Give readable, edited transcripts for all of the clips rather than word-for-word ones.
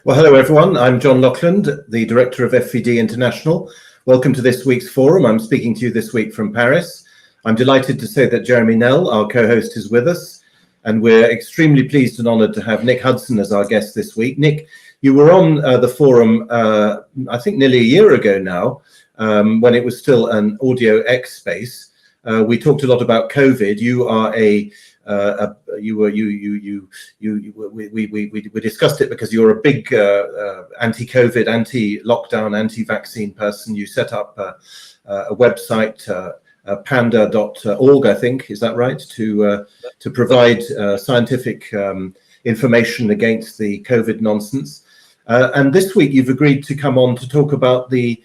Well, hello everyone. I'm John Laughland, the director of FVD International. Welcome to this week's forum. I'm speaking to you this week from Paris. I'm delighted to say that Jeremy Nell, our co-host, is with us, and we're extremely pleased and honored to have Nick Hudson as our guest this week. Nick, you were on the forum, I think nearly a year ago now, when it was still an audio X space. We talked a lot about COVID. You are we discussed it because you're a big anti-COVID, anti-lockdown, anti-vaccine person. You set up a website, panda.org, I think, is that right? To provide scientific information against the COVID nonsense. And this week you've agreed to come on to talk about the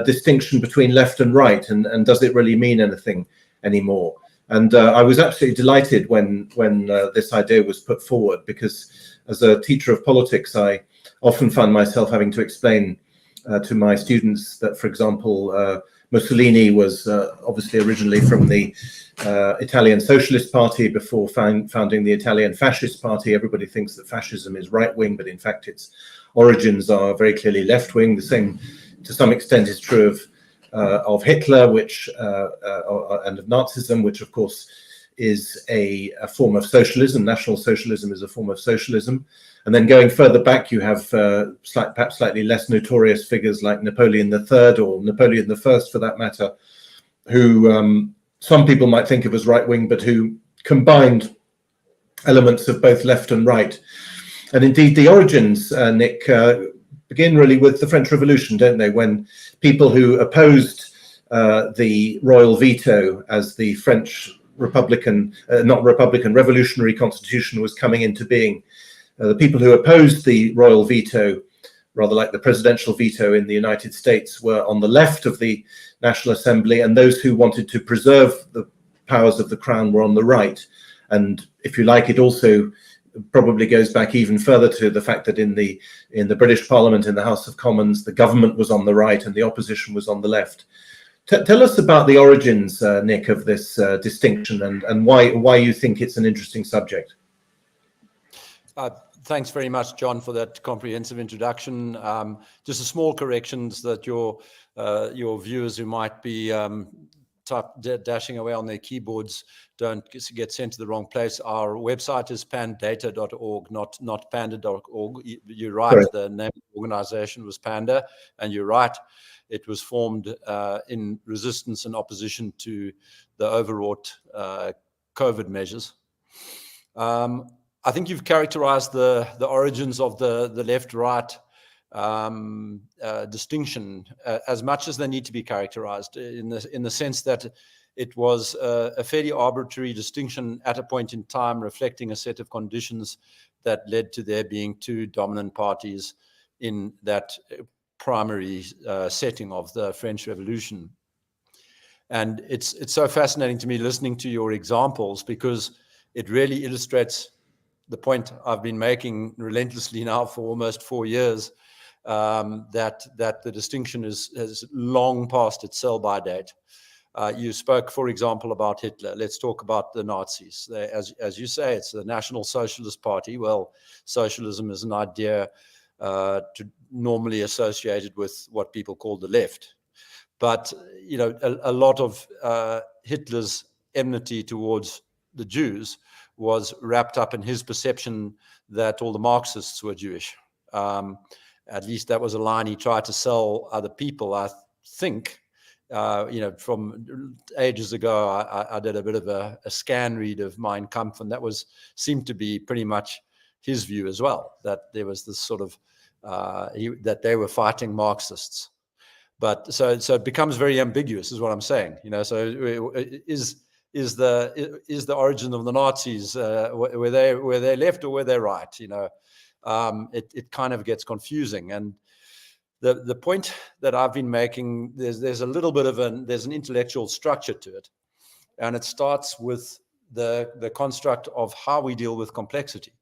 distinction between left and right, and does it really mean anything anymore? And I was absolutely delighted when this idea was put forward, because as a teacher of politics, I often find myself having to explain to my students that, for example, Mussolini was obviously originally from the Italian Socialist Party before founding the Italian Fascist Party. Everybody thinks that fascism is right-wing, but in fact its origins are very clearly left-wing. The same, to some extent, is true of Hitler, which and of Nazism, which of course is a form of socialism. National Socialism is a form of socialism. And then going further back, you have perhaps slightly less notorious figures like Napoleon III, or Napoleon I for that matter, who some people might think of as right-wing, but who combined elements of both left and right. And indeed the origins, Nick, begin really with the French Revolution, don't they? When people who opposed the royal veto as the French revolutionary constitution was coming into being, the people who opposed the royal veto, rather like the presidential veto in the United States, were on the left of the National Assembly, and those who wanted to preserve the powers of the crown were on the right. And if you like, it also probably goes back even further to the fact that in the British Parliament, in the House of Commons, the government was on the right and the opposition was on the left. Tell us about the origins, Nick, of this distinction, and why you think it's an interesting subject. Thanks very much, John, for that comprehensive introduction. Just a small correction that your viewers who might be dashing away on their keyboards don't get sent to the wrong place. Our website is pandata.org, not panda.org. You're right, right. The name of the organization was Panda, and you're right, it was formed in resistance and opposition to the overwrought COVID measures. I think you've characterized the origins of the left-right distinction as much as they need to be characterized, in the sense that it was a fairly arbitrary distinction at a point in time, reflecting a set of conditions that led to there being two dominant parties in that primary setting of the French Revolution. And it's so fascinating to me listening to your examples, because it really illustrates the point I've been making relentlessly now for almost 4 years, that the distinction has long passed its sell-by date. You spoke, for example, about Hitler. Let's talk about the Nazis. As you say, it's the National Socialist Party. Well, socialism is an idea normally associated with what people call the left. But you know, a lot of Hitler's enmity towards the Jews was wrapped up in his perception that all the Marxists were Jewish. At least that was a line he tried to sell other people, I think. From ages ago, I did a bit of a scan read of Mein Kampf, and that seemed to be pretty much his view as well, that there was this sort of, that they were fighting Marxists. But so it becomes very ambiguous, is what I'm saying. So is the origin of the Nazis, were they left or were they right? It kind of gets confusing. And the point that I've been making, there's a little bit of there's an intellectual structure to it, and it starts with the construct of how we deal with complexity.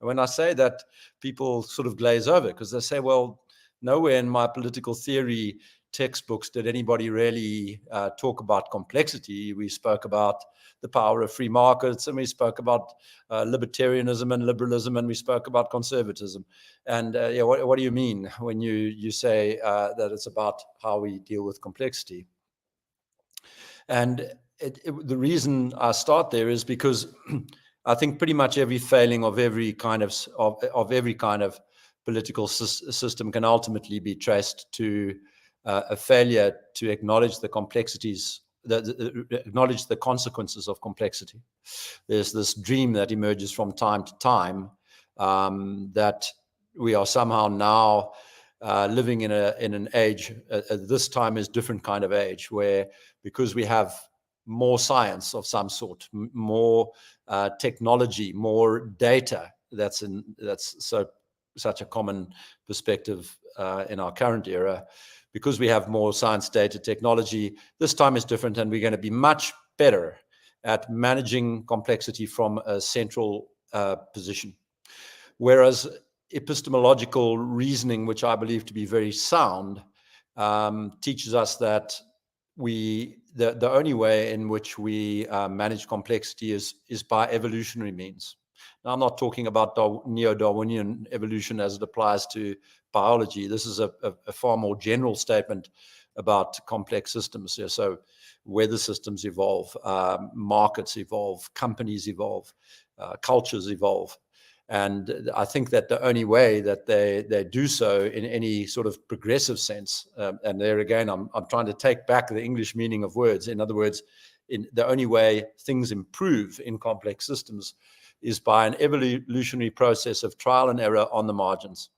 And when I say that, people sort of glaze over, because they say, well, nowhere in my political theory textbooks did anybody really talk about complexity. We spoke about the power of free markets, and we spoke about libertarianism and liberalism, and we spoke about conservatism. And what do you mean when you say that it's about how we deal with complexity? And the reason I start there is because I think pretty much every failing of every kind of political system can ultimately be traced to a failure to acknowledge the complexities, acknowledge the consequences of complexity. There's this dream that emerges from time to time that we are somehow now living in an age. This time is different kind of age, where because we have more science of some sort, more technology, more data. That's such a common perspective in our current era. Because we have more science, data, technology, this time is different, and we're going to be much better at managing complexity from a central position. Whereas epistemological reasoning, which I believe to be very sound, teaches us that the only way in which we manage complexity is by evolutionary means. Now, I'm not talking about neo-Darwinian evolution as it applies to biology. This is a far more general statement about complex systems. So weather systems evolve, markets evolve, companies evolve, cultures evolve. And I think that the only way that they do so in any sort of progressive sense, and there again, I'm trying to take back the English meaning of words. In other words, the only way things improve in complex systems is by an evolutionary process of trial and error on the margins.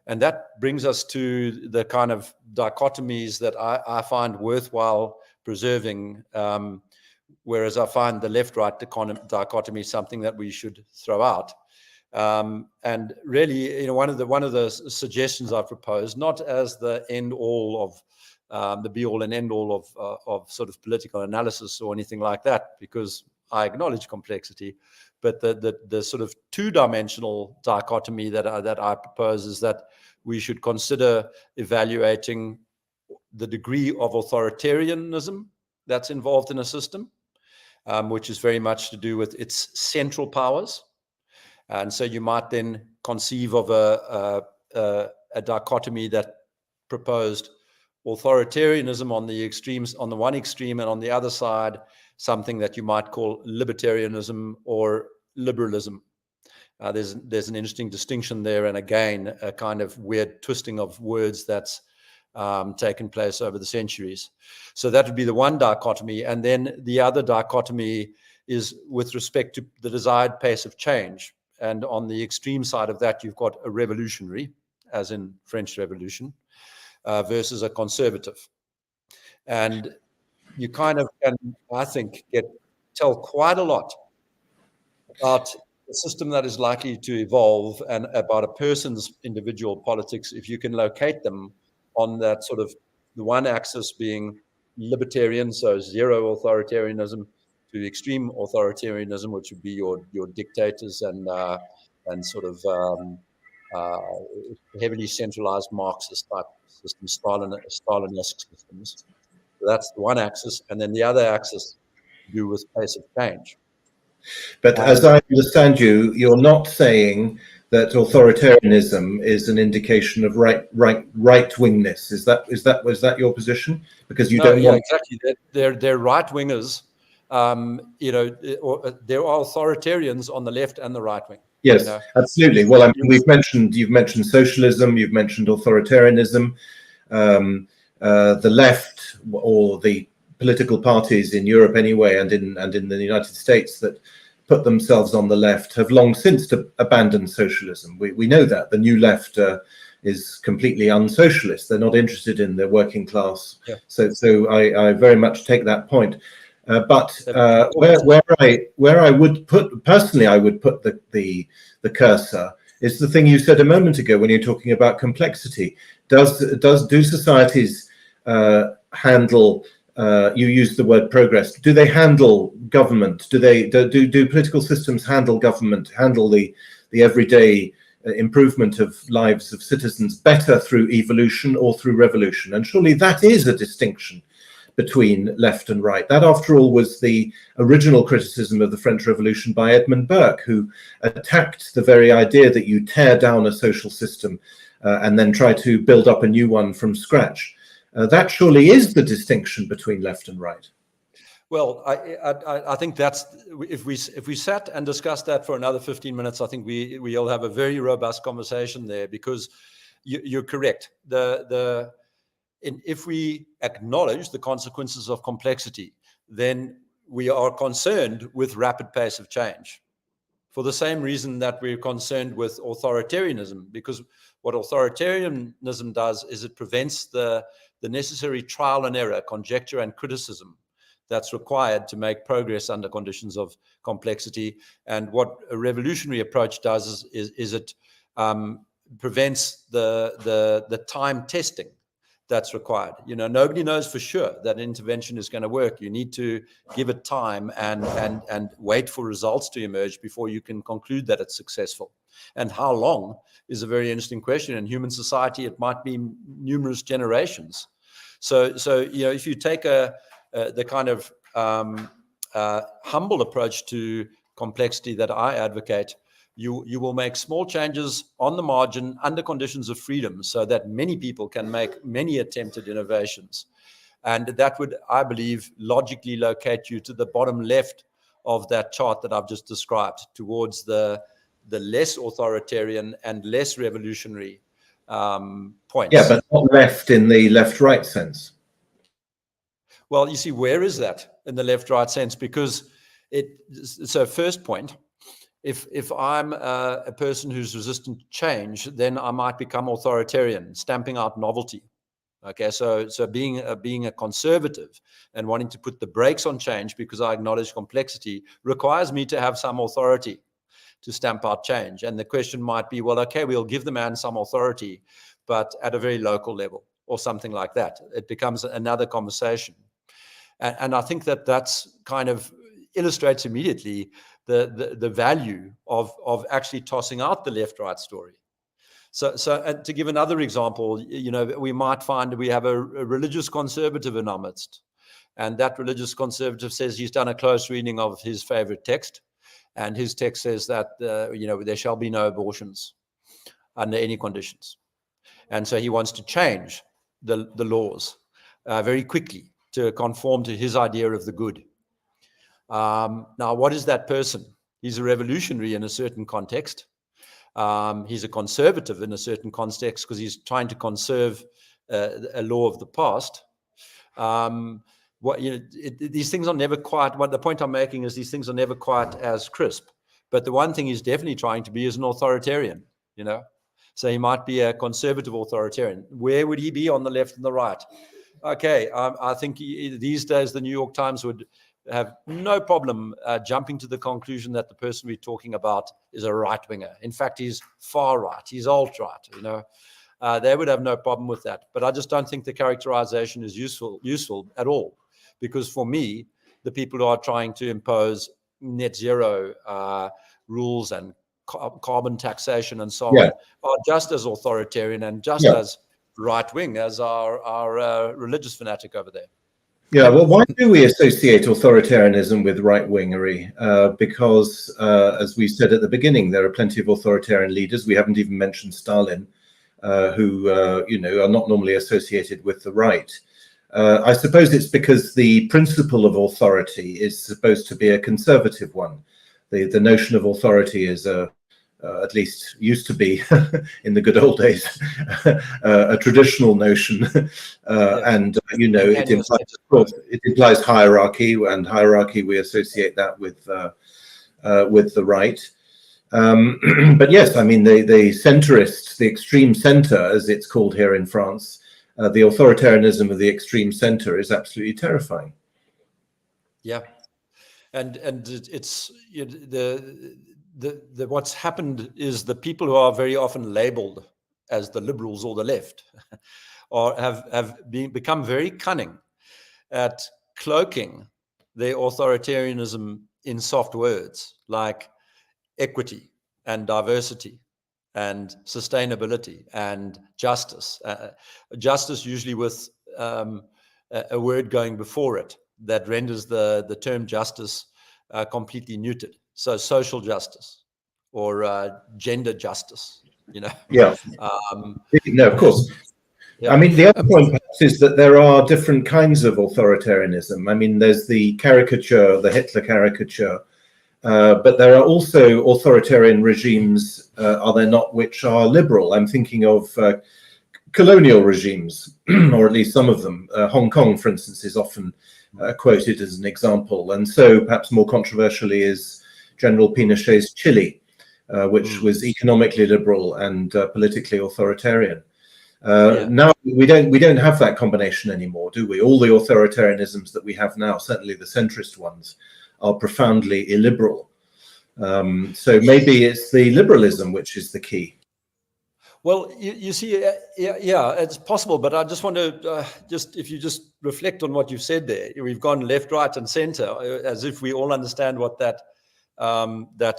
And that brings us to the kind of dichotomies that I find worthwhile preserving, whereas I find the left-right dichotomy something that we should throw out. And really, one of the suggestions I propose, not as the end-all of the be-all and end-all of sort of political analysis or anything like that, because I acknowledge complexity, but the sort of two-dimensional dichotomy that I propose is that we should consider evaluating the degree of authoritarianism that's involved in a system, which is very much to do with its central powers. And so you might then conceive of a dichotomy that proposed authoritarianism on the extremes, on the one extreme, and on the other side, something that you might call libertarianism or liberalism. There's an interesting distinction there, and again, a kind of weird twisting of words that's taken place over the centuries. So that would be the one dichotomy. And then the other dichotomy is with respect to the desired pace of change. And on the extreme side of that, you've got a revolutionary, as in French Revolution, versus a conservative. And you kind of can, I think, tell quite a lot about the system that is likely to evolve and about a person's individual politics if you can locate them on that sort of the one axis being libertarian, so zero authoritarianism, to extreme authoritarianism, which would be your dictators and sort of heavily centralized Marxist type systems, Stalinist systems. So that's the one axis, and then the other axis to do with pace of change. But as I understand you, you're not saying that authoritarianism is an indication of right wingness. Was that your position? Because you don't want exactly. They're right wingers. There are authoritarians on the left and the right wing. Yes, absolutely. Well, I mean, you've mentioned socialism, you've mentioned authoritarianism. The left, or the political parties in Europe anyway, and in the United States that put themselves on the left, have long since abandoned socialism. We know that the new left is completely unsocialist. They're not interested in the working class. Yeah. So I very much take that point. But where I would put personally, I would put the cursor is the thing you said a moment ago when you're talking about complexity. Do societies handle? You use the word progress. Do they handle government? Do political systems handle government? Handle the everyday improvement of lives of citizens better through evolution or through revolution. And surely that is a distinction between left and right. That, after all, was the original criticism of the French Revolution by Edmund Burke, who attacked the very idea that you tear down a social system and then try to build up a new one from scratch. That surely is the distinction between left and right. Well, I think that's, if we sat and discussed that for another 15 minutes, I think we'll have a very robust conversation there, because you're correct. If we acknowledge the consequences of complexity, then we are concerned with rapid pace of change, for the same reason that we're concerned with authoritarianism, because what authoritarianism does is it prevents the necessary trial and error, conjecture and criticism that's required to make progress under conditions of complexity. And what a revolutionary approach does is it prevents the time testing that's required. Nobody knows for sure that intervention is going to work. You need to give it time and wait for results to emerge before you can conclude that it's successful. And how long is a very interesting question. In human society, it might be numerous generations. So if you take the kind of humble approach to complexity that I advocate, you will make small changes on the margin under conditions of freedom, so that many people can make many attempted innovations. And that would, I believe, logically locate you to the bottom left of that chart that I've just described, towards the less authoritarian and less revolutionary points. Yeah, but not left in the left-right sense. Well, you see, where is that in the left-right sense? Because so first point, if I'm a person who's resistant to change, then I might become authoritarian, stamping out novelty. Okay, so being a conservative and wanting to put the brakes on change because I acknowledge complexity requires me to have some authority to stamp out change. And the question might be, well, okay, we'll give the man some authority, but at a very local level or something like that. It becomes another conversation. And I think that's kind of illustrates immediately the value of actually tossing out the left-right story. So to give another example, we might find we have a religious conservative in our midst, and that religious conservative says he's done a close reading of his favorite text, and his text says that there shall be no abortions under any conditions, and so he wants to change the laws very quickly to conform to his idea of the good. Now, what is that person? He's a revolutionary in a certain context. He's a conservative in a certain context because he's trying to conserve a law of the past. These things are never quite, what the point I'm making is these things are never quite as crisp. But the one thing he's definitely trying to be is an authoritarian, So he might be a conservative authoritarian. Where would he be on the left and the right? Okay, I think these days the New York Times would have no problem jumping to the conclusion that the person we're talking about is a right-winger. In fact, he's far right. He's alt-right, They would have no problem with that. But I just don't think the characterization is useful at all. Because for me, the people who are trying to impose net zero rules and carbon taxation and so on are just as authoritarian and just as right-wing as our religious fanatic over there. Yeah, well, why do we associate authoritarianism with right-wingery? Because, as we said at the beginning, there are plenty of authoritarian leaders. We haven't even mentioned Stalin, who, are not normally associated with the right. I suppose it's because the principle of authority is supposed to be a conservative one. The notion of authority is at least used to be in the good old days, a traditional notion, and it implies hierarchy, and hierarchy we associate that with the right. But yes, I mean the centrists, the extreme center, as it's called here in France, the authoritarianism of the extreme center is absolutely terrifying. Yeah, and it's the what's happened is the people who are very often labeled as the liberals or the left or have become very cunning at cloaking their authoritarianism in soft words like equity and diversity and sustainability and justice. Justice usually with a word going before it that renders the term justice completely neutered. So social justice or gender justice, Yeah. No, of course. Yeah. I mean, the other point perhaps is that there are different kinds of authoritarianism. I mean, there's the caricature, the Hitler caricature, but there are also authoritarian regimes, are there not, which are liberal? I'm thinking of colonial regimes, or at least some of them. Hong Kong, for instance, is often quoted as an example. And so perhaps more controversially is General Pinochet's Chile, which was economically liberal and politically authoritarian. Now we don't have that combination anymore, do we? All the authoritarianisms that we have now, certainly the centrist ones, are profoundly illiberal. So maybe it's the liberalism which is the key. Well, you see, yeah, it's possible, but I just want to if you just reflect on what you've said there. We've gone left, right, and center, as if we all understand what that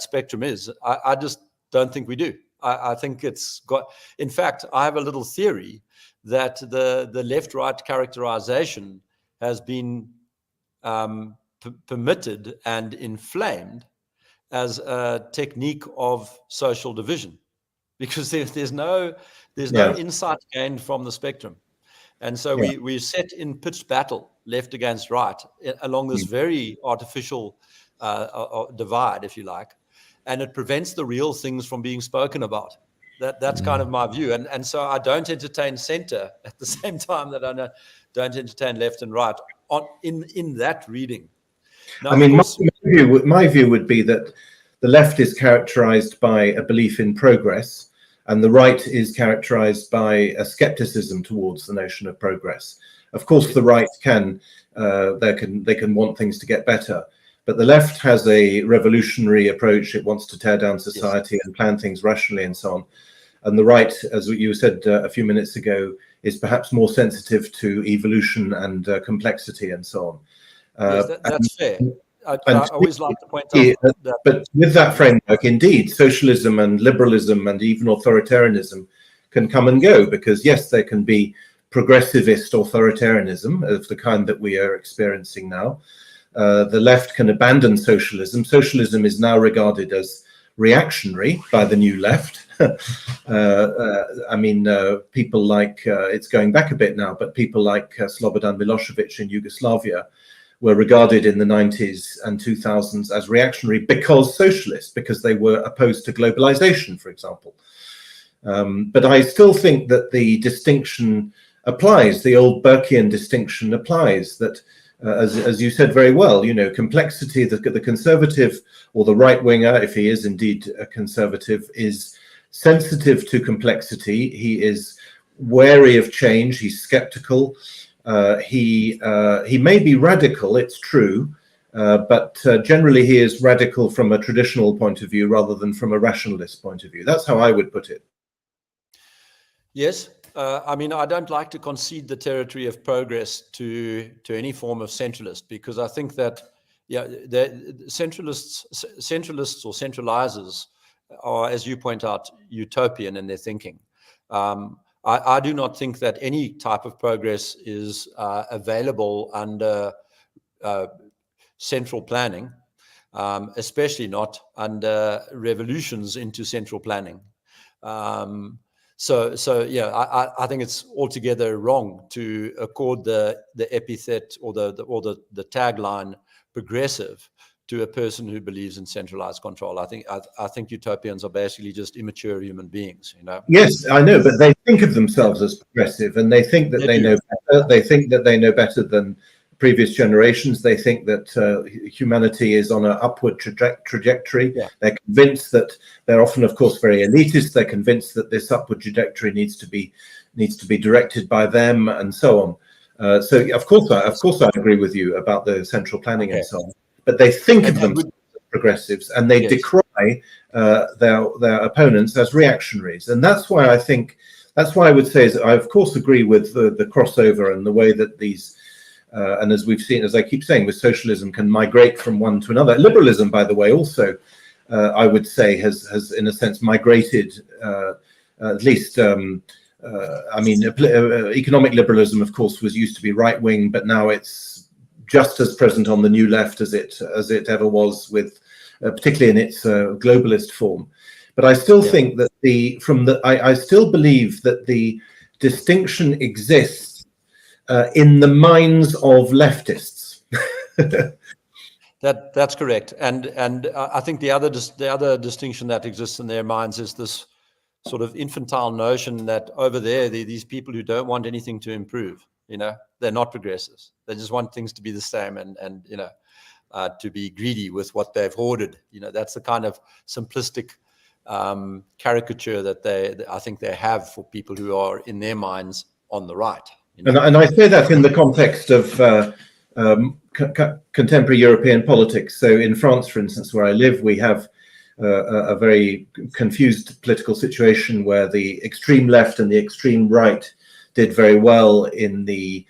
spectrum is. I just don't think we do. I think it's got. In fact, I have a little theory that the left-right characterization has been permitted and inflamed as a technique of social division, because there's no insight gained from the spectrum, and so we set in pitched battle, left against right, along this very artificial divide, if you like. And it prevents the real things from being spoken about. That's kind of my view. And so I don't entertain center at the same time that I don't entertain left and right in that reading. Now, I mean, my view would be that the left is characterized by a belief in progress, and the right is characterized by a skepticism towards the notion of progress. Of course, the right can want things to get better. But the left has a revolutionary approach. It wants to tear down society and plan things rationally and so on. And the right, as you said a few minutes ago, is perhaps more sensitive to evolution and complexity and so on. Yes, that's fair. I always like to point out that. But with that framework, indeed, socialism and liberalism and even authoritarianism can come and go, because yes, there can be progressivist authoritarianism of the kind that we are experiencing now. The left can abandon socialism. Socialism is now regarded as reactionary by the new left. I mean, people like, it's going back a bit now, but people like Slobodan Milosevic in Yugoslavia were regarded in the 90s and 2000s as reactionary because socialist, because they were opposed to globalization, for example. But I still think that the distinction applies, the old Burkean distinction applies, that as you said very well, complexity, the conservative or the right winger, if he is indeed a conservative, is sensitive to complexity. He is wary of change. He's skeptical. He may be radical, it's true, but generally he is radical from a traditional point of view rather than from a rationalist point of view. That's how I would put it. Yes. I mean, I don't like to concede the territory of progress to any form of centralist, because I think that, the centralists or centralizers are, as you point out, utopian in their thinking. I do not think that any type of progress is available under central planning, especially not under revolutions into central planning. So yeah, I think it's altogether wrong to accord the epithet or the tagline progressive to a person who believes in centralized control. I think utopians are basically just immature human beings, Yes, I know, but they think of themselves as progressive, and they think that they know better. They think that they know better than previous generations. They think that humanity is on an upward trajectory. Yeah. They're convinced that they're often, of course, very elitist. They're convinced that this upward trajectory needs to be directed by them, and so on. So of course I agree with you about the central planning and so on. But they think of themselves as progressives, and they decry their opponents as reactionaries. And that's why I would say, I of course agree with the crossover and the way that these. And as we've seen, as I keep saying, with socialism can migrate from one to another. Liberalism, by the way, also I would say, has in a sense migrated, at least. Economic liberalism, of course, used to be right wing, but now it's just as present on the new left as it ever was, with particularly in its globalist form. But I still think that I still believe that the distinction exists in the minds of leftists. That's correct, and I think the other distinction that exists in their minds is this sort of infantile notion that over there, these people who don't want anything to improve, they're not progressives. They just want things to be the same, and to be greedy with what they've hoarded. That's the kind of simplistic caricature that I think they have for people who are in their minds on the right. And I say that in the context of contemporary European politics. So in France, for instance, where I live, we have a very confused political situation where the extreme left and the extreme right did very well in the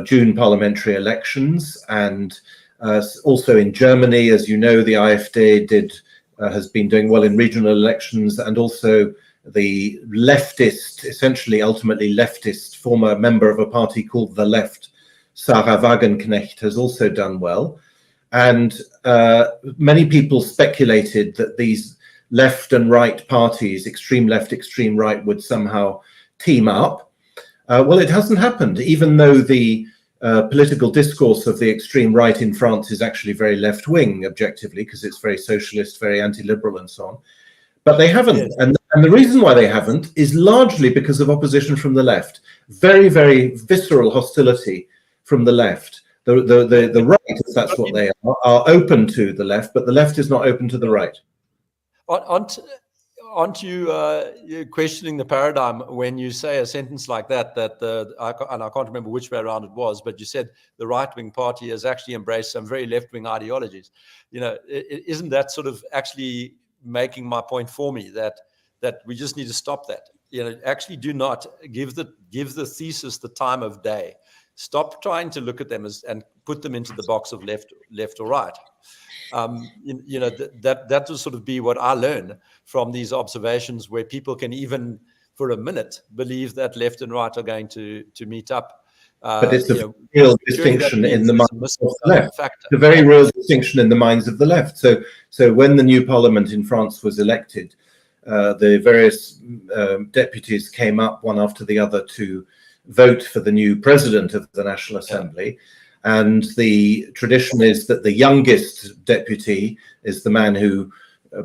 June parliamentary elections, and also in Germany, as you know, the AfD has been doing well in regional elections, and also the leftist, essentially ultimately leftist, former member of a party called the Left, Sarah Wagenknecht, has also done well. And many people speculated that these left and right parties, extreme left, extreme right, would somehow team up. Well, it hasn't happened, even though the political discourse of the extreme right in France is actually very left-wing, objectively, because it's very socialist, very anti-liberal, and so on. But they haven't. Yes. And the reason why they haven't is largely because of opposition from the left. Very, very visceral hostility from the left. The right, if that's what they are open to the left, but the left is not open to the right. Aren't you questioning the paradigm when you say a sentence like that, and I can't remember which way around it was, but you said the right-wing party has actually embraced some very left-wing ideologies. Isn't that sort of actually making my point for me that we just need to stop that? Actually do not give the thesis the time of day. Stop trying to look at them and put them into the box of left or right. That will sort of be what I learn from these observations, where people can even for a minute believe that left and right are going to meet up. But it's a real distinction in the minds of the left. The very real distinction in the minds of the left. So when the new parliament in France was elected, the various deputies came up one after the other to vote for the new president of the National Assembly. And the tradition is that the youngest deputy is the man who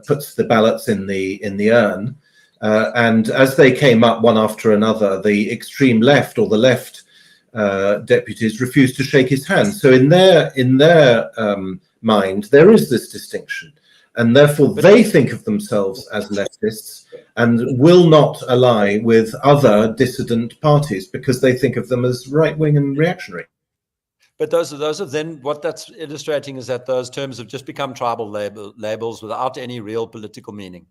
puts the ballots in the urn. And as they came up one after another, the extreme left or the left deputies refused to shake his hand. So in their mind, there is this distinction. And therefore, they think of themselves as leftists and will not ally with other dissident parties because they think of them as right-wing and reactionary. But those are then, what that's illustrating is that those terms have just become tribal labels without any real political meaning.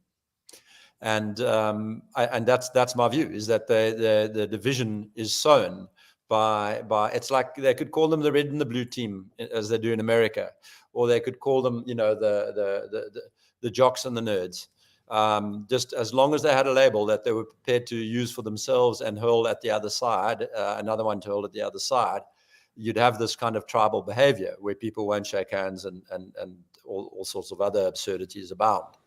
And that's my view, is that the division is sown by it's like they could call them the red and the blue team, as they do in America, or they could call them, the jocks and the nerds. Just as long as they had a label that they were prepared to use for themselves and hurl at the other side, another one to hurl at the other side, you'd have this kind of tribal behavior where people won't shake hands and all sorts of other absurdities abound.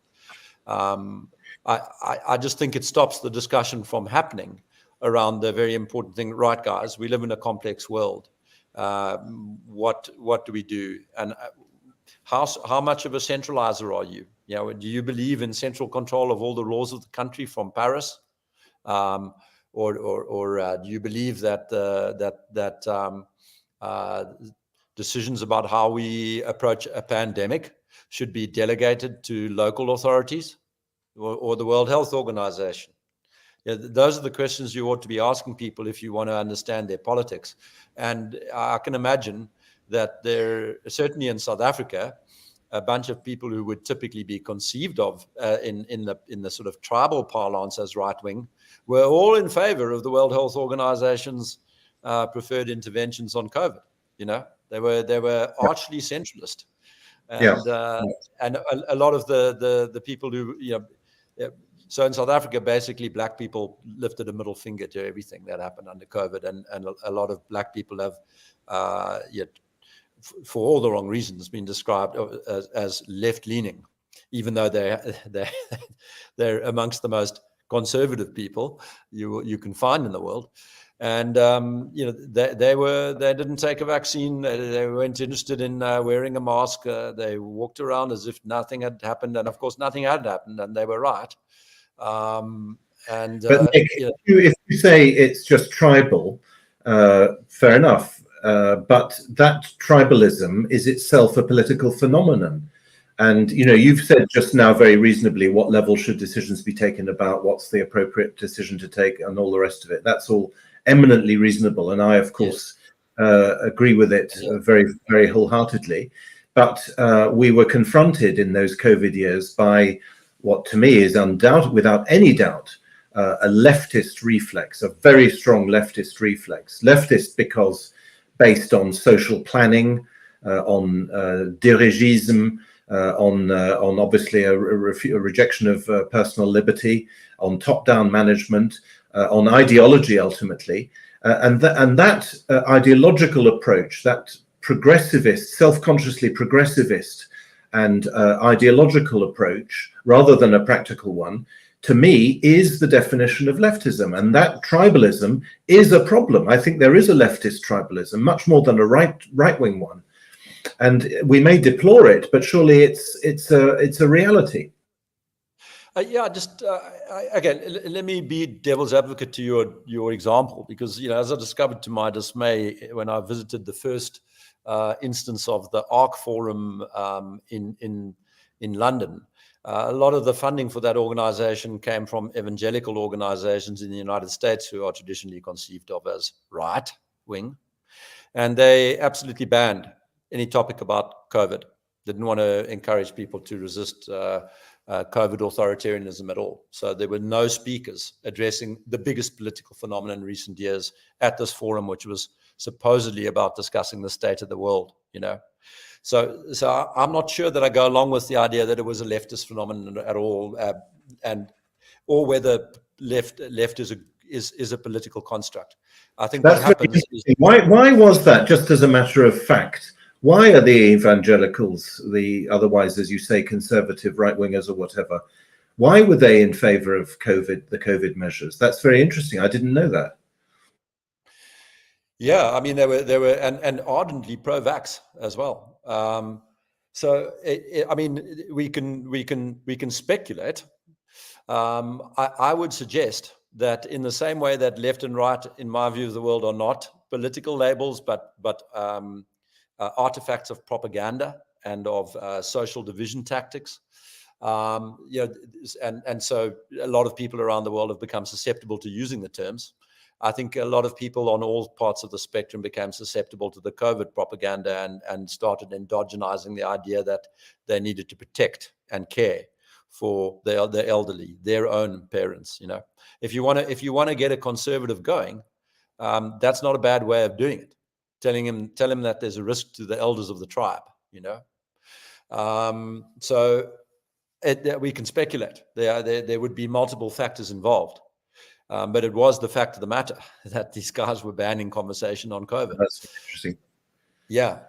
I just think it stops the discussion from happening around the very important thing. Right, guys, we live in a complex world. What do we do? And how much of a centralizer are you? Do you believe in central control of all the laws of the country from Paris, or do you believe that decisions about how we approach a pandemic should be delegated to local authorities or the World Health Organization? Those are the questions you ought to be asking people if you want to understand their politics. And I can imagine that there, certainly in South Africa, a bunch of people who would typically be conceived of in the sort of tribal parlance as right-wing were all in favor of the World Health Organization's preferred interventions on COVID. They were archly centralist. and a lot of the people who, so in South Africa, basically black people lifted a middle finger to everything that happened under COVID, and a lot of black people have for all the wrong reasons been described as left-leaning, even though they're amongst the most conservative people you can find in the world. And they didn't take a vaccine. They weren't interested in wearing a mask. They walked around as if nothing had happened, and of course nothing had happened, and they were right. But Nick, if you say it's just tribal, fair enough. But that tribalism is itself a political phenomenon. And, you've said just now very reasonably what level should decisions be taken about, what's the appropriate decision to take, and all the rest of it. That's all eminently reasonable. And I, of course, agree with it very, very wholeheartedly. But we were confronted in those COVID years by what to me is undoubted, without any doubt, a leftist reflex, a very strong leftist reflex. Leftist because based on social planning, on dirigism, on obviously a rejection of personal liberty, on top-down management, on ideology ultimately, and that ideological approach, that progressivist, self-consciously progressivist and ideological approach, rather than a practical one, to me is the definition of leftism. And that tribalism is a problem. I think there is a leftist tribalism, much more than a right-wing one. And we may deplore it, but surely it's a reality. Again, let me be devil's advocate to your example, because as I discovered to my dismay when I visited the first instance of the ARC Forum in London, a lot of the funding for that organization came from evangelical organizations in the United States who are traditionally conceived of as right-wing, and they absolutely banned any topic about COVID. Didn't want to encourage people to resist COVID authoritarianism at all. So there were no speakers addressing the biggest political phenomenon in recent years at this forum, which was supposedly about discussing the state of the world, So I'm not sure that I go along with the idea that it was a leftist phenomenon at all, or whether left is a political construct. I think that's what happens is, why was that? Just as a matter of fact, why are the evangelicals, the otherwise, as you say, conservative right-wingers or whatever, why were they in favor of the COVID measures? That's very interesting. I didn't know that. Yeah, I mean, they were and ardently pro-vax as well. So I mean, we can speculate. I would suggest that in the same way that left and right, in my view of the world, are not political labels, but artifacts of propaganda and of social division tactics. And so a lot of people around the world have become susceptible to using the terms. I think a lot of people on all parts of the spectrum became susceptible to the COVID propaganda and started endogenizing the idea that they needed to protect and care for the elderly, their own parents. If you want to get a conservative going, that's not a bad way of doing it. Tell him that there's a risk to the elders of the tribe. So we can speculate. There would be multiple factors involved. But it was the fact of the matter that these guys were banning conversation on COVID. That's interesting. Yeah.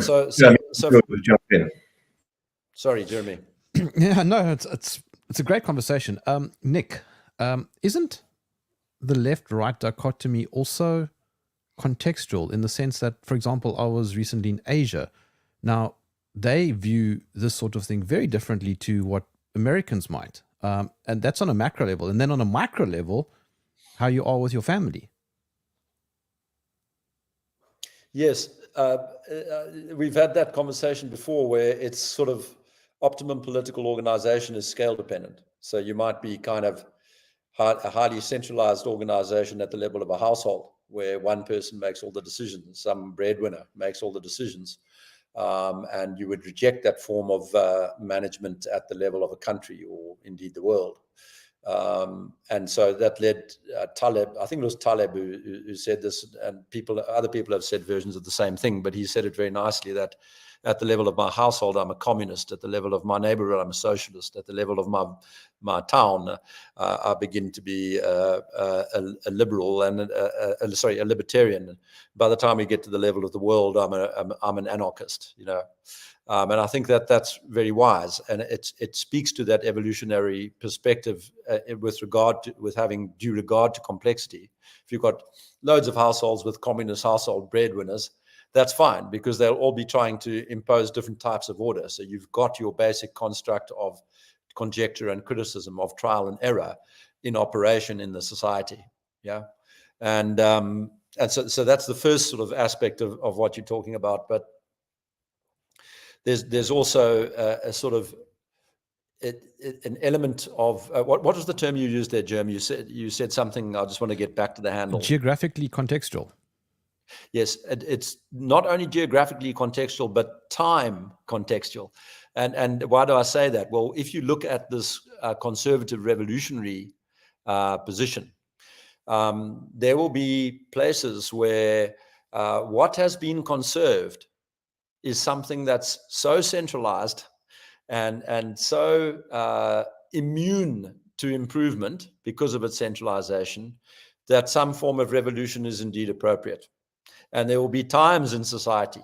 So jump in. Sorry, Jeremy. Yeah, no, it's a great conversation. Nick, isn't the left-right dichotomy also contextual in the sense that, for example, I was recently in Asia. Now, they view this sort of thing very differently to what Americans might. And that's on a macro level. And then on a micro level, how you are with your family. Yes. We've had that conversation before where it's sort of optimum political organization is scale dependent. So you might be kind of a highly centralized organization at the level of a household where one person makes all the decisions, some breadwinner makes all the decisions. And you would reject that form of management at the level of a country or indeed the world. And so that led Taleb, I think it was Taleb who said this, and other people have said versions of the same thing, but he said it very nicely, that at the level of my household, I'm a communist. At the level of my neighborhood, I'm a socialist. At the level of my town, I begin to be a liberal and a libertarian. By the time we get to the level of the world, I'm an anarchist. And I think that that's very wise, and it speaks to that evolutionary perspective with having due regard to complexity. If you've got loads of households with communist household breadwinners, that's fine, because they'll all be trying to impose different types of order. So you've got your basic construct of conjecture and criticism, of trial and error, in operation in the society. Yeah, and so that's the first sort of aspect of what you're talking about, but. There's also a sort of an element of what was the term you used there, Jeremy? You said something. I just want to get back to the handle. Geographically contextual. Yes, it's not only geographically contextual, but time contextual. And why do I say that? Well, if you look at this conservative revolutionary position, there will be places where what has been conserved is something that's so centralized and so immune to improvement because of its centralization that some form of revolution is indeed appropriate. And there will be times in society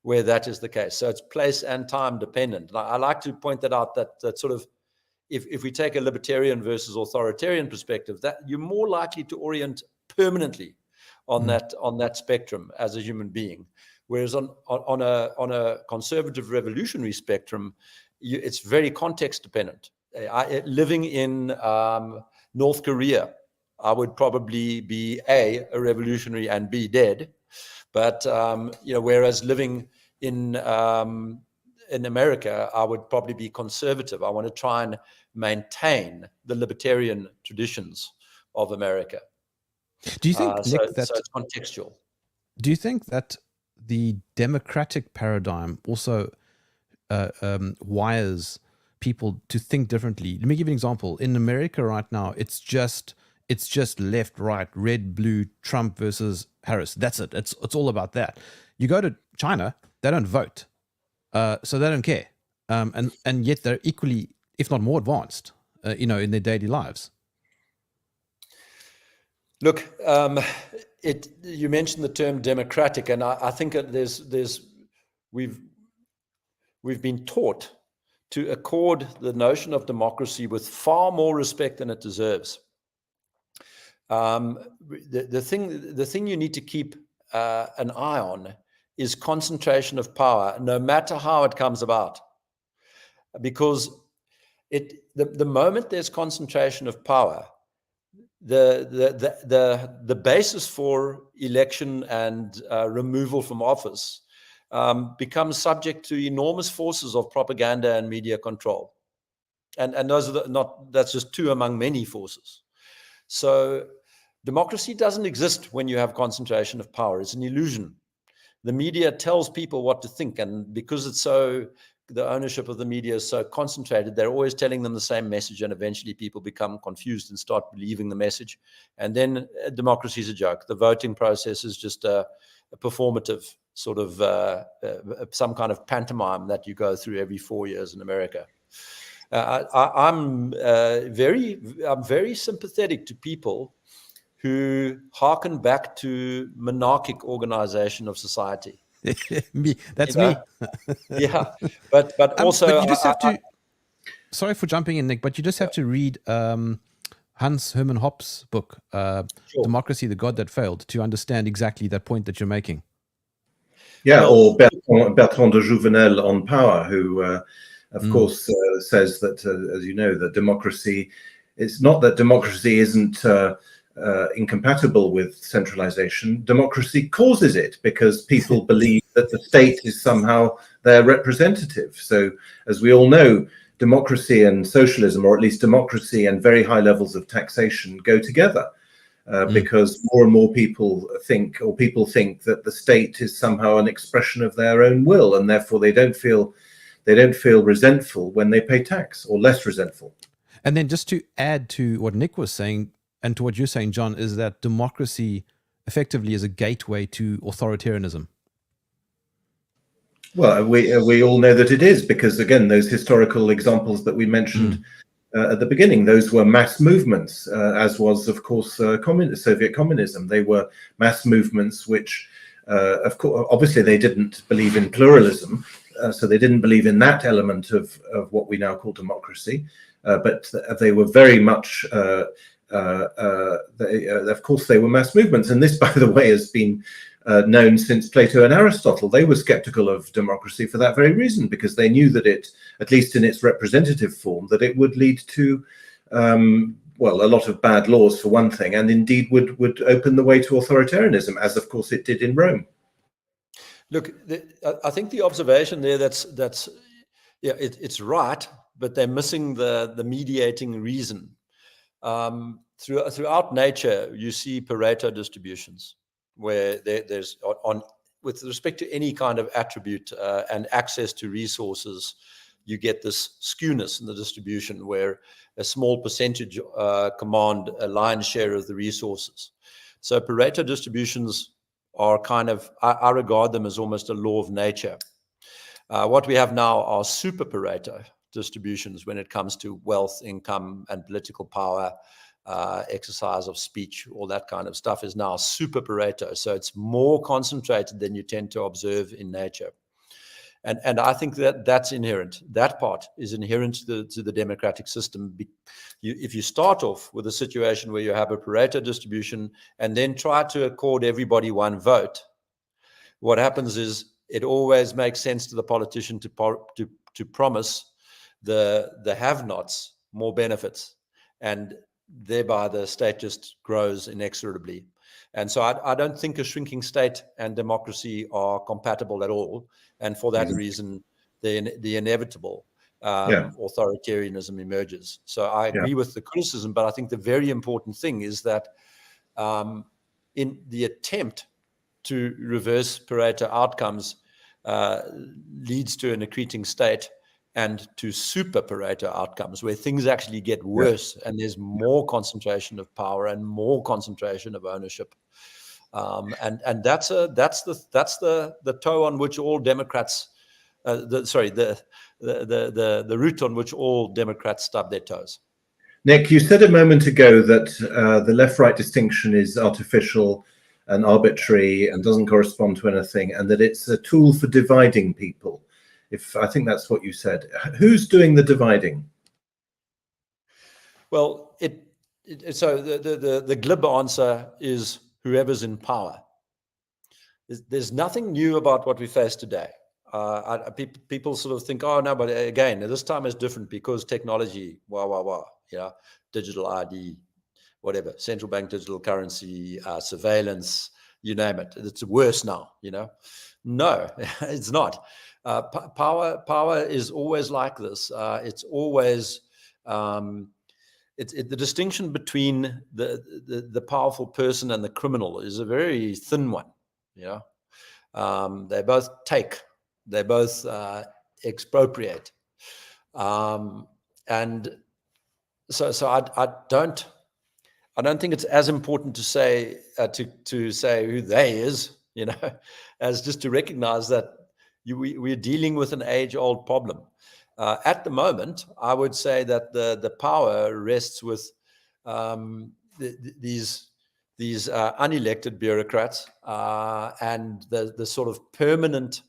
where that is the case. So it's place and time dependent. And I like to point that out, that sort of, if we take a libertarian versus authoritarian perspective, that you're more likely to orient permanently on that spectrum as a human being. Whereas on a conservative revolutionary spectrum, it's very context dependent. Living in North Korea, I would probably be A, revolutionary, and B, dead. But whereas living in America, I would probably be conservative. I want to try and maintain the libertarian traditions of America. Do you think, Nick, so it's contextual? Do you think that the democratic paradigm also wires people to think differently? Let me give you an example. In America right now, it's just left, right, red, blue, Trump versus Harris. That's it. It's all about that. You go to China, they don't vote, so they don't care, and yet they're equally, if not more advanced, in their daily lives. Look, you mentioned the term democratic, and I think we've been taught to accord the notion of democracy with far more respect than it deserves. The thing you need to keep an eye on is concentration of power, no matter how it comes about, because the moment there's concentration of power, the basis for election and removal from office becomes subject to enormous forces of propaganda and media control, and those are that's just two among many forces. So democracy doesn't exist when you have concentration of power. It's an illusion. The media tells people what to think, and because the ownership of the media is so concentrated, they're always telling them the same message, and eventually people become confused and start believing the message. And then democracy is a joke. The voting process is just a performative sort of some kind of pantomime that you go through every 4 years in America. I'm very sympathetic to people who hearken back to monarchic organization of society. That's me. Yeah, but also, but you just have to. Sorry for jumping in, Nick, but you just have to read Hans Hermann Hoppe's book, sure. "Democracy: The God That Failed," to understand exactly that point that you're making. Yeah, or Bertrand de Jouvenel on power, who, of course, says that, as you know, that democracy. It's not that democracy isn't incompatible with centralization. Democracy causes it because people believe that the state is somehow their representative. So, as we all know, democracy and socialism, or at least democracy and very high levels of taxation, go together because more and more people think that the state is somehow an expression of their own will, and therefore they don't feel resentful when they pay tax, or less resentful. And then just to add to what Nick was saying, and to what you're saying, John, is that democracy effectively is a gateway to authoritarianism. Well, we all know that it is, because again, those historical examples that we mentioned at the beginning, those were mass movements, as was, of course, Soviet communism. They were mass movements which, of course, obviously they didn't believe in pluralism, so they didn't believe in that element of what we now call democracy, but they were very much, of course, they were mass movements. And this, by the way, has been known since Plato and Aristotle. They were skeptical of democracy for that very reason, because they knew that it, at least in its representative form, that it would lead to, well, a lot of bad laws for one thing, and indeed would open the way to authoritarianism, as of course it did in Rome. Look, I think the observation there, that's yeah, it's right, but they're missing the mediating reason. Throughout nature, you see Pareto distributions, where there's with respect to any kind of attribute and access to resources, you get this skewness in the distribution where a small percentage command a lion's share of the resources. So Pareto distributions are kind of, I regard them as almost a law of nature. What we have now are super Pareto distributions when it comes to wealth, income, and political power, exercise of speech, all that kind of stuff is now super Pareto. So it's more concentrated than you tend to observe in nature. And I think that's inherent. That part is inherent to the democratic system. If you start off with a situation where you have a Pareto distribution and then try to accord everybody one vote, what happens is it always makes sense to the politician to promise the have-nots more benefits, and thereby the state just grows inexorably. And so I don't think a shrinking state and democracy are compatible at all. And for that reason, the inevitable authoritarianism emerges. So I agree with the criticism, but I think the very important thing is that in the attempt to reverse Pareto outcomes leads to an accreting state and to super Pareto outcomes, where things actually get worse and there's more concentration of power and more concentration of ownership. And that's the toe on which all Democrats, the route on which all Democrats stub their toes. Nick, you said a moment ago that the left-right distinction is artificial and arbitrary and doesn't correspond to anything, and that it's a tool for dividing people. I think that's what you said. Who's doing the dividing? Well, so the glib answer is whoever's in power. There's nothing new about what we face today. People sort of think, oh no, but again, this time is different because technology, digital ID, whatever, central bank digital currency, surveillance, you name it. It's worse now, No, it's not. Power is always like this. It's always the distinction between the powerful person and the criminal is a very thin one. They both take, they both expropriate, and so I don't think it's as important to say to say who they is, as just to recognize that we're dealing with an age-old problem. At the moment, I would say that the power rests with these unelected bureaucrats and the sort of permanent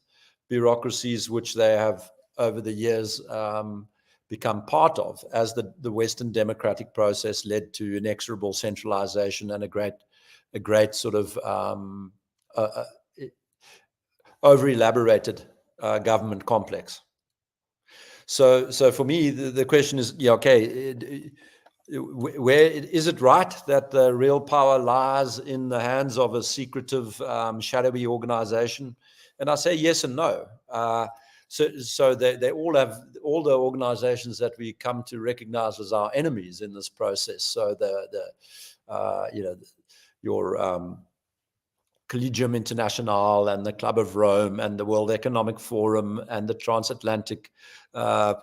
bureaucracies which they have over the years become part of, as the Western democratic process led to inexorable centralization and a great sort of over-elaborated government complex. So for me, the question is, where is it right that the real power lies in the hands of a secretive, shadowy organization? And I say yes and no. So they all have, all the organizations that we come to recognize as our enemies in this process. So your Collegium International and the Club of Rome and the World Economic Forum and the Transatlantic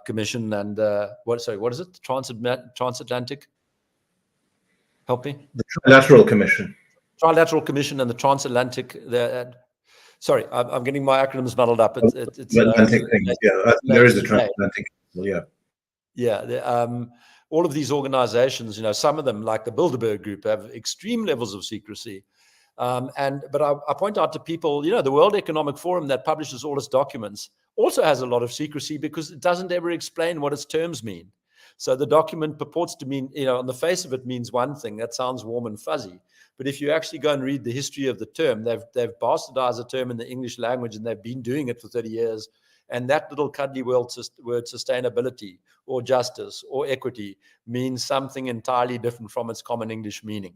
Commission and what is it? Transatlantic? Help me. The Trilateral Commission. Trilateral Commission and the Transatlantic. Sorry, I'm getting my acronyms muddled up. It's Atlantic things. Yeah, there is a transatlantic. Yeah. Yeah. All of these organizations, some of them, like the Bilderberg Group, have extreme levels of secrecy. But I point out to people, the World Economic Forum that publishes all its documents also has a lot of secrecy because it doesn't ever explain what its terms mean. So the document purports to mean, on the face of it means one thing that sounds warm and fuzzy. But if you actually go and read the history of the term, they've bastardized the term in the English language, and they've been doing it for 30 years. And that little cuddly word sustainability or justice or equity means something entirely different from its common English meaning.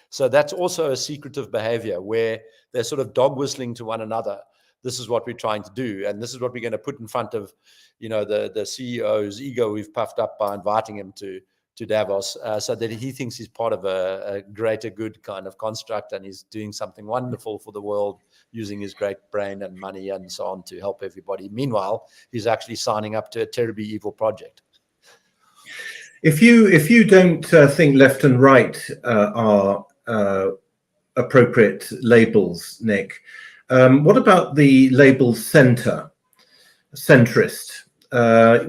So that's also a secretive behavior where they're sort of dog whistling to one another. This is what we're trying to do, and this is what we're going to put in front of, the CEO's ego we've puffed up by inviting him to Davos, so that he thinks he's part of a greater good kind of construct, and he's doing something wonderful for the world using his great brain and money and so on to help everybody. Meanwhile, he's actually signing up to a terribly evil project. If you don't think left and right are appropriate labels, Nick, what about the label centrist?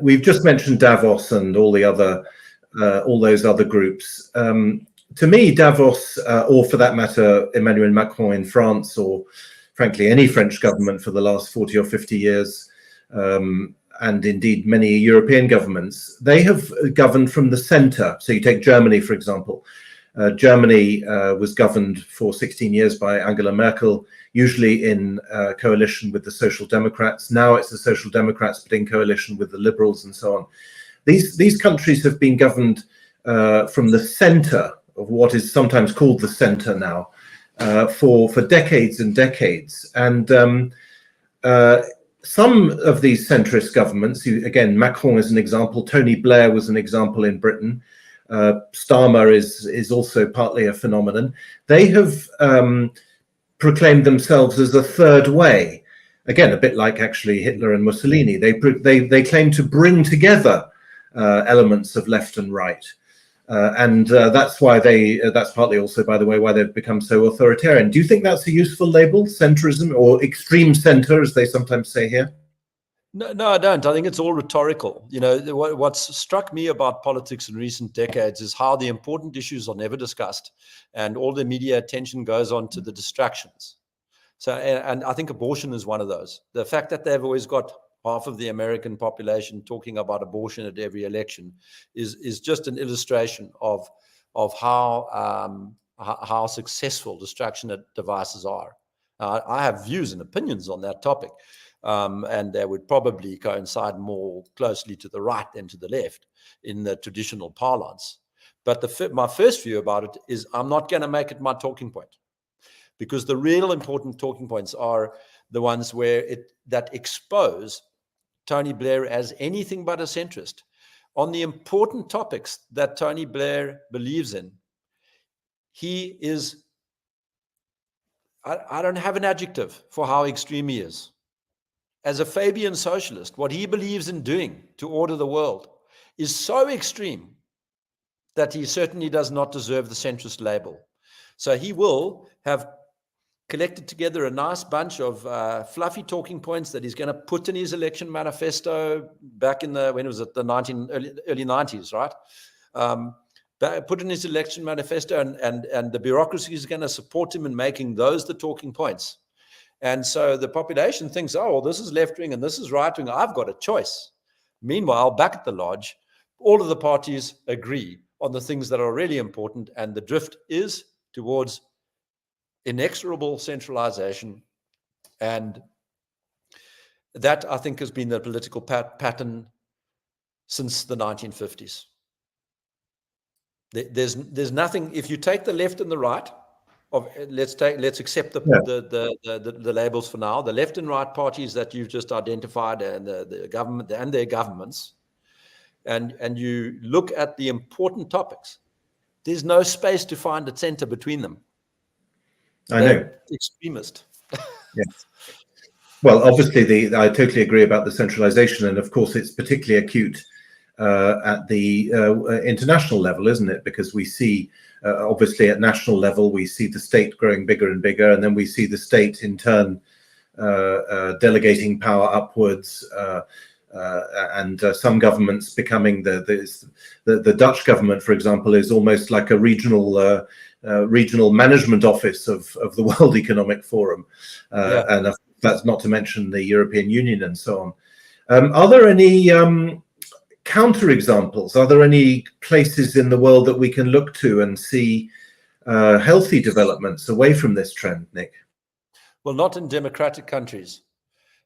We've just mentioned Davos and all those other groups. To me, Davos, or for that matter, Emmanuel Macron in France, or frankly any French government for the last 40 or 50 years, and indeed many European governments, they have governed from the center. So you take Germany, for example. Germany was governed for 16 years by Angela Merkel, usually in coalition with the Social Democrats. Now it's the Social Democrats, but in coalition with the Liberals and so on. These countries have been governed from the center of what is sometimes called the center now for decades and decades. And some of these centrist governments, again, Macron is an example, Tony Blair was an example in Britain, Starmer is also partly a phenomenon. They have proclaimed themselves as a third way. Again, a bit like actually Hitler and Mussolini. They claim to bring together elements of left and right. And that's why that's partly also, by the way, why they've become so authoritarian. Do you think that's a useful label, centrism, or extreme center, as they sometimes say here? No, I don't. I think it's all rhetorical. What's struck me about politics in recent decades is how the important issues are never discussed, and all the media attention goes on to the distractions. So, and I think abortion is one of those. The fact that they've always got half of the American population talking about abortion at every election is just an illustration of how successful distraction devices are. I have views and opinions on that topic, and they would probably coincide more closely to the right than to the left in the traditional parlance. But my first view about it is I'm not going to make it my talking point, because the real important talking points are the ones that expose Tony Blair as anything but a centrist. On the important topics that Tony Blair believes in, he is, I don't have an adjective for how extreme he is. As a Fabian socialist, what he believes in doing to order the world is so extreme that he certainly does not deserve the centrist label. So he will have collected together a nice bunch of fluffy talking points that he's going to put in his election manifesto back in the, when was it, the early 90s, right? Put in his election manifesto, and the bureaucracy is going to support him in making those the talking points. And so the population thinks, oh, well, this is left-wing and this is right-wing. I've got a choice. Meanwhile, back at the lodge, all of the parties agree on the things that are really important, and the drift is towards inexorable centralization. And that, I think, has been the political pattern since the 1950s. There's nothing, if you take the left and the right, let's accept the labels for now, the left and right parties that you've just identified, and the government and their governments, and you look at the important topics, there's no space to find a center between them. They're know. Extremist. Yes. Well, obviously, I totally agree about the centralization, and of course, it's particularly acute at the international level, isn't it? Because we see, obviously, at national level, we see the state growing bigger and bigger, and then we see the state in turn delegating power upwards, and some governments becoming the Dutch government, for example, is almost like a regional management office of the World Economic Forum, and that's not to mention the European Union and so on. Are there any counterexamples? Are there any places in the world that we can look to and see healthy developments away from this trend, Nick? Well, not in democratic countries.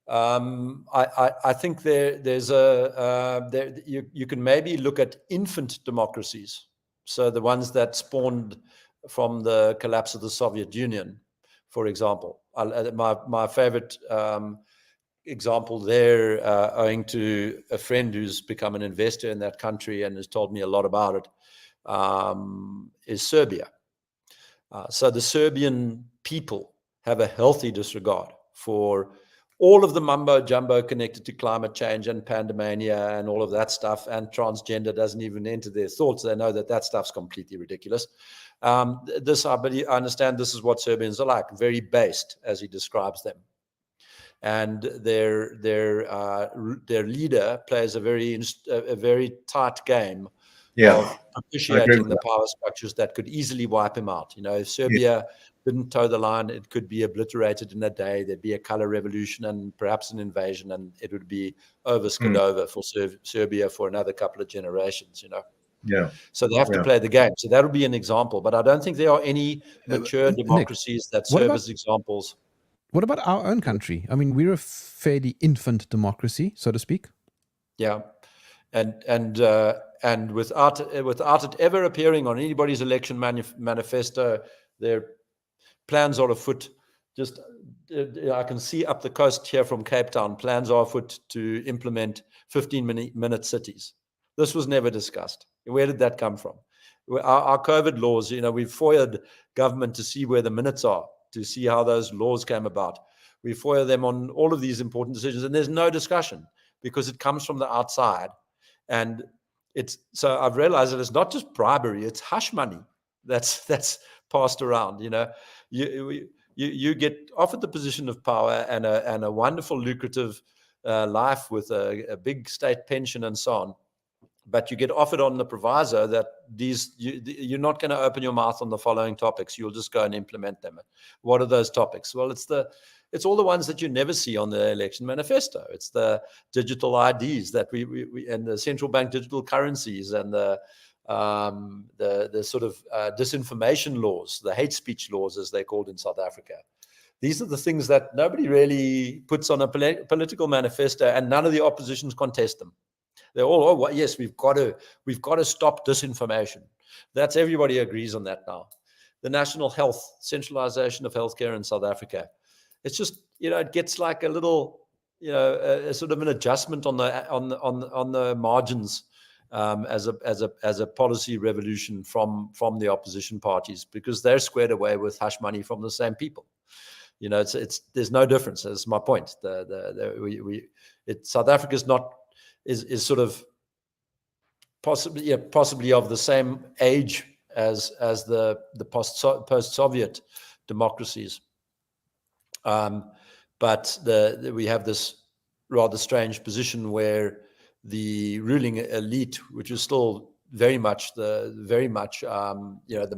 I think there's you can maybe look at infant democracies, so the ones that spawned from the collapse of the Soviet Union, for example. My favorite example there, owing to a friend who's become an investor in that country and has told me a lot about it, is Serbia. So the Serbian people have a healthy disregard for all of the mumbo jumbo connected to climate change and pandemania and all of that stuff, and transgender doesn't even enter their thoughts. They know that stuff's completely ridiculous. But I understand this is what Serbians are like, very based, as he describes them. And their leader plays a very tight game of appreciating the power structures that could easily wipe him out. You know, if Serbia didn't toe the line, it could be obliterated in a day. There'd be a color revolution and perhaps an invasion, and it would be over for Serbia for another couple of generations, you know. Yeah. So they have to play the game. So that would be an example. But I don't think there are any mature democracies that serve as examples. What about our own country? I mean, we're a fairly infant democracy, so to speak. Yeah. And without it ever appearing on anybody's election manifesto, their plans are afoot. Just I can see up the coast here from Cape Town, plans are afoot to implement 15-minute cities. This was never discussed. Where did that come from? Our COVID laws, you know, we've FOIA'd government to see where the minutes are, to see how those laws came about. We FOIA them on all of these important decisions, and there's no discussion because it comes from the outside. And so I've realized that it's not just bribery, it's hush money that's passed around. You know, you get offered the position of power and a wonderful, lucrative life with a big state pension and so on. But you get offered on the proviso that you're not going to open your mouth on the following topics. You'll just go and implement them. What are those topics? Well, it's all the ones that you never see on the election manifesto. It's the digital IDs that we and the central bank digital currencies and the sort of disinformation laws, the hate speech laws, as they're called in South Africa. These are the things that nobody really puts on a political manifesto, and none of the oppositions contest them. They're all, yes, we've got to stop disinformation. That's everybody agrees on that now. The national health, centralization of healthcare in South Africa. It's just, you know, it gets like a little, you know, a sort of an adjustment on the margins as a policy revolution from the opposition parties, because they're squared away with hush money from the same people. You know, there's no difference. That's my point. South Africa's not. Is sort of possibly of the same age as the post-Soviet democracies, but we have this rather strange position where the ruling elite, which is still very much the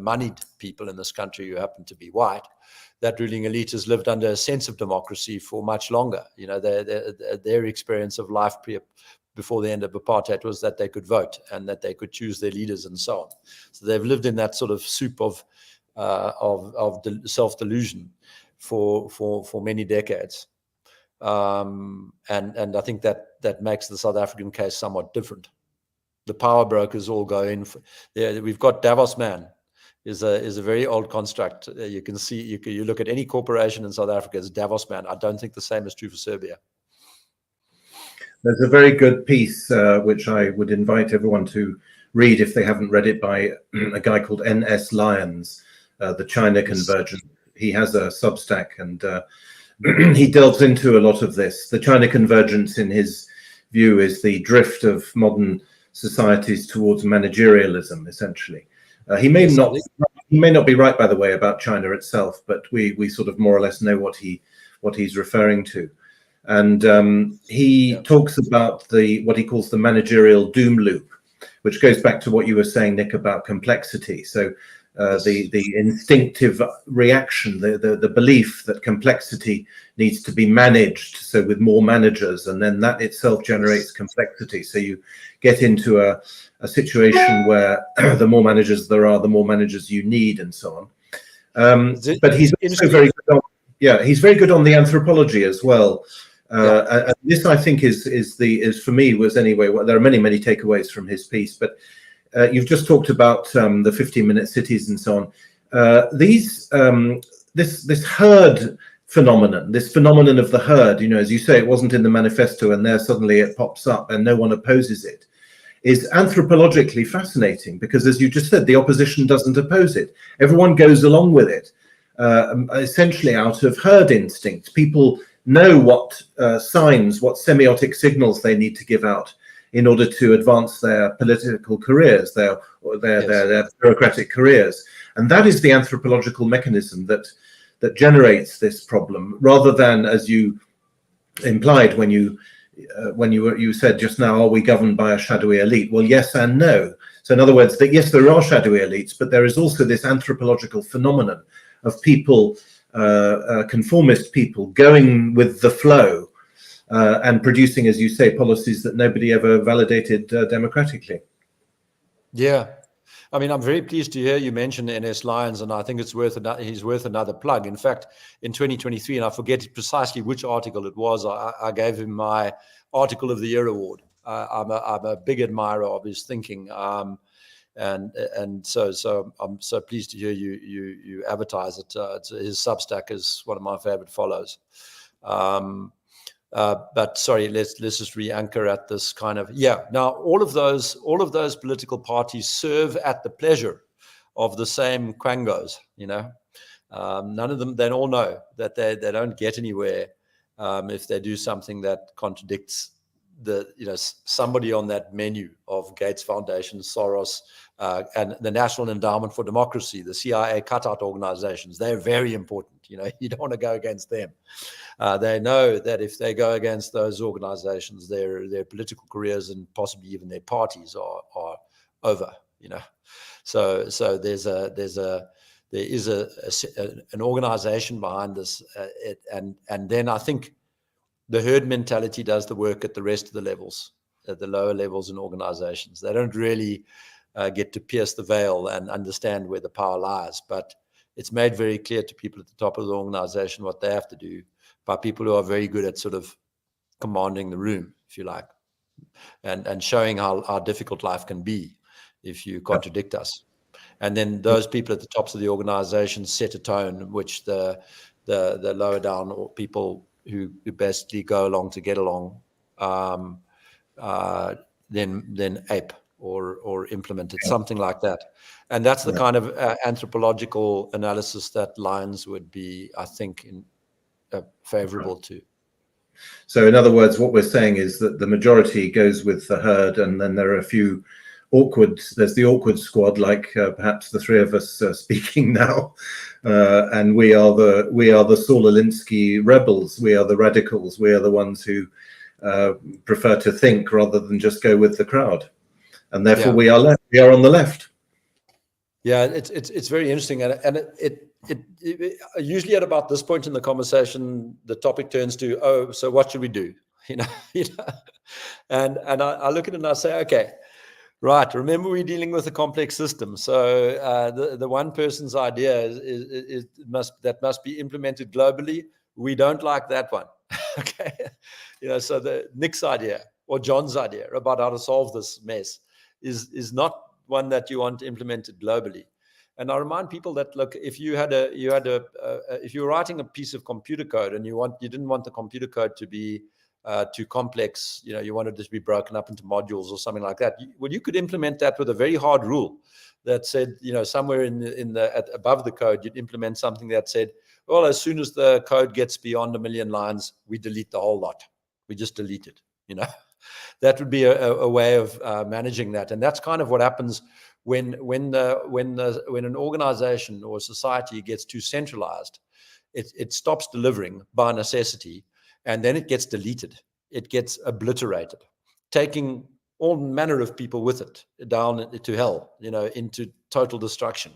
moneyed people in this country who happen to be white, that ruling elite has lived under a sense of democracy for much longer. You know, their experience of life before the end of apartheid was that they could vote and that they could choose their leaders and so on. So they've lived in that sort of soup of self-delusion for many decades. And I think that makes the South African case somewhat different. The power brokers all go in. We've got Davos Man is a very old construct. You can see, you look at any corporation in South Africa as Davos Man. I don't think the same is true for Serbia. There's a very good piece, which I would invite everyone to read if they haven't read it, by a guy called N.S. Lyons, The China Convergence. He has a Substack, and he delves into a lot of this. The China Convergence, in his view, is the drift of modern societies towards managerialism, essentially. He may not be right, by the way, about China itself, but we sort of more or less know what he what he's referring to. And he talks about what he calls the managerial doom loop, which goes back to what you were saying, Nick, about complexity. So the instinctive reaction, the belief that complexity needs to be managed, so with more managers, and then that itself generates complexity. So you get into a situation where the more managers there are, the more managers you need, and so on. But he's also very good on, he's very good on the anthropology as well. And this, I think, is for me was anyway. Well, there are many takeaways from his piece, but you've just talked about the 15-minute cities and so on. This herd phenomenon, this phenomenon of the herd, as you say, it wasn't in the manifesto, and there suddenly it pops up, and no one opposes it, is anthropologically fascinating because, as you just said, the opposition doesn't oppose it. Everyone goes along with it, essentially out of herd instinct. People know what signs, what semiotic signals they need to give out in order to advance their political careers, their bureaucratic careers. And that is the anthropological mechanism that generates this problem, rather than, as you implied when you said just now, are we governed by a shadowy elite? Well, yes and no. So in other words, that yes, there are shadowy elites, but there is also this anthropological phenomenon of people, conformist people, going with the flow and producing, as you say, policies that nobody ever validated democratically. Yeah. I mean, I'm very pleased to hear you mention NS Lyons, and I think he's worth another plug. In fact, in 2023, and I forget precisely which article it was, I gave him my Article of the Year award. I'm a big admirer of his thinking, and so I'm so pleased to hear you advertise it. His Substack is one of my favorite follows. But sorry, let's just re-anchor at this kind of Now, all of those political parties serve at the pleasure of the same quangos. None of them. They all know that they don't get anywhere if they do something that contradicts somebody on that menu of Gates Foundation, Soros, and the National Endowment for Democracy, the CIA cutout organizations. They're very important. You don't want to go against them. They know that if they go against those organizations, their political careers and possibly even their parties are over. So there is an organization behind this, and then I think the herd mentality does the work at the rest of the levels, at the lower levels in organizations. They don't really get to pierce the veil and understand where the power lies, but it's made very clear to people at the top of the organization what they have to do by people who are very good at sort of commanding the room, if you like, and showing how difficult life can be if you contradict us. And then those people at the tops of the organization set a tone which the lower down or people who basically go along to get along then ape or implement it, something like that. And that's the kind of anthropological analysis that Lyons would be, I think, favorable to. So in other words, what we're saying is that the majority goes with the herd, and then there are a few there's the awkward squad, like perhaps the three of us speaking now, and we are the Saul Alinsky rebels. We are the radicals. We are the ones who prefer to think rather than just go with the crowd, and therefore we are left. We are on the left. Yeah, it's very interesting, and it usually at about this point in the conversation, the topic turns to, so what should we do? And I look at it and I say, okay. Right. Remember, we're dealing with a complex system. So the one person's idea must be implemented globally. We don't like that one. Okay. So the Nick's idea or John's idea about how to solve this mess is not one that you want implemented globally. And I remind people that, look, if you if you were writing a piece of computer code and you didn't want the computer code to be too complex, you wanted it to be broken up into modules or something like that. You could implement that with a very hard rule that said, somewhere above the code, you'd implement something that said, well, as soon as the code gets beyond 1 million lines, we delete the whole lot. We just delete it. That would be a way of managing that, and that's kind of what happens when an organization or society gets too centralized. it stops delivering by necessity, and then it gets deleted. It gets obliterated, taking all manner of people with it down to hell, into total destruction.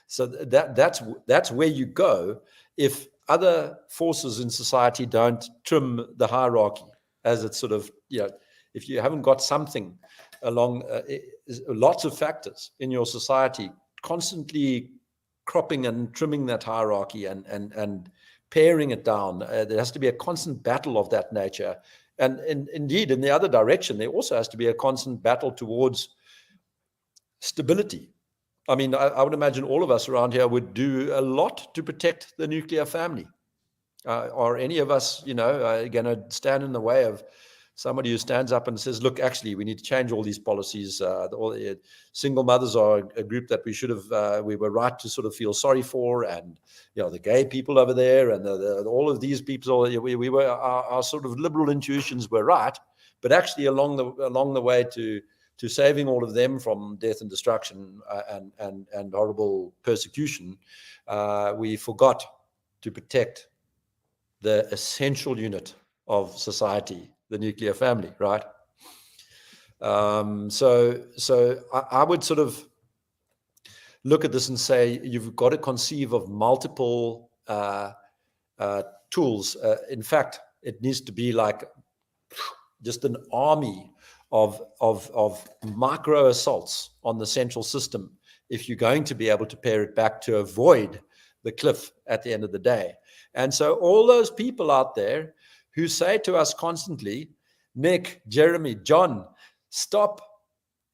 So that's where you go if other forces in society don't trim the hierarchy, as it's sort of, if you haven't got something along lots of factors in your society constantly cropping and trimming that hierarchy and paring it down. There has to be a constant battle of that nature. And indeed, in the other direction, there also has to be a constant battle towards stability. I mean, I would imagine all of us around here would do a lot to protect the nuclear family. Are any of us, going to stand in the way of somebody who stands up and says, look, actually, we need to change all these policies. Single mothers are a group that we were right to sort of feel sorry for. And, the gay people over there and all of these people, our sort of liberal intuitions were right. But actually along the way to saving all of them from death and destruction and horrible persecution, we forgot to protect the essential unit of society, the nuclear family, right? So I would sort of look at this and say, you've got to conceive of multiple tools. In fact, it needs to be like just an army of micro assaults on the central system if you're going to be able to pare it back to avoid the cliff at the end of the day. And so all those people out there who say to us constantly, Nick, Jeremy, John, stop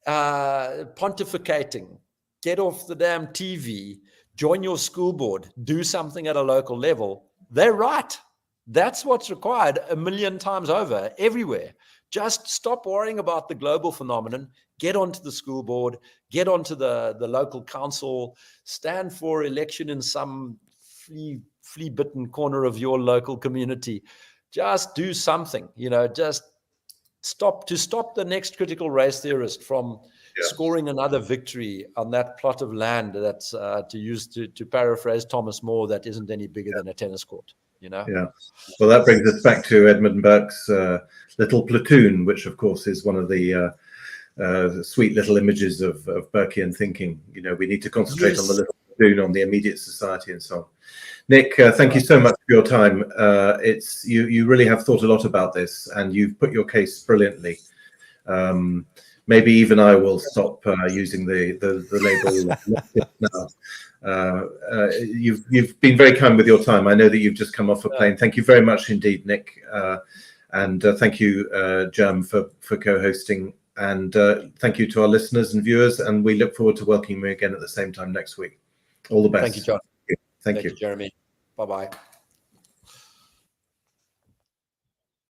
pontificating, get off the damn TV, join your school board, do something at a local level. They're right. That's what's required 1,000,000 times over, everywhere. Just stop worrying about the global phenomenon, get onto the school board, get onto the local council, stand for election in some flea-bitten corner of your local community. Just do something, just stop the next critical race theorist from scoring another victory on that plot of land that's to paraphrase Thomas More, that isn't any bigger than a tennis court. Yeah. Well, that brings us back to Edmund Burke's little platoon, which of course is one of the sweet little images of Burkean thinking. We need to concentrate on the little platoon, on the immediate society and so on. Nick, thank you so much for your time. You really have thought a lot about this, and you've put your case brilliantly. Maybe even I will stop using the label now. You've been very kind with your time. I know that you've just come off a plane. Thank you very much indeed, Nick, and thank you, Jerm, for co-hosting, and thank you to our listeners and viewers. And we look forward to welcoming you again at the same time next week. All the best. Thank you, John. Thank you, Jeremy. Bye-bye.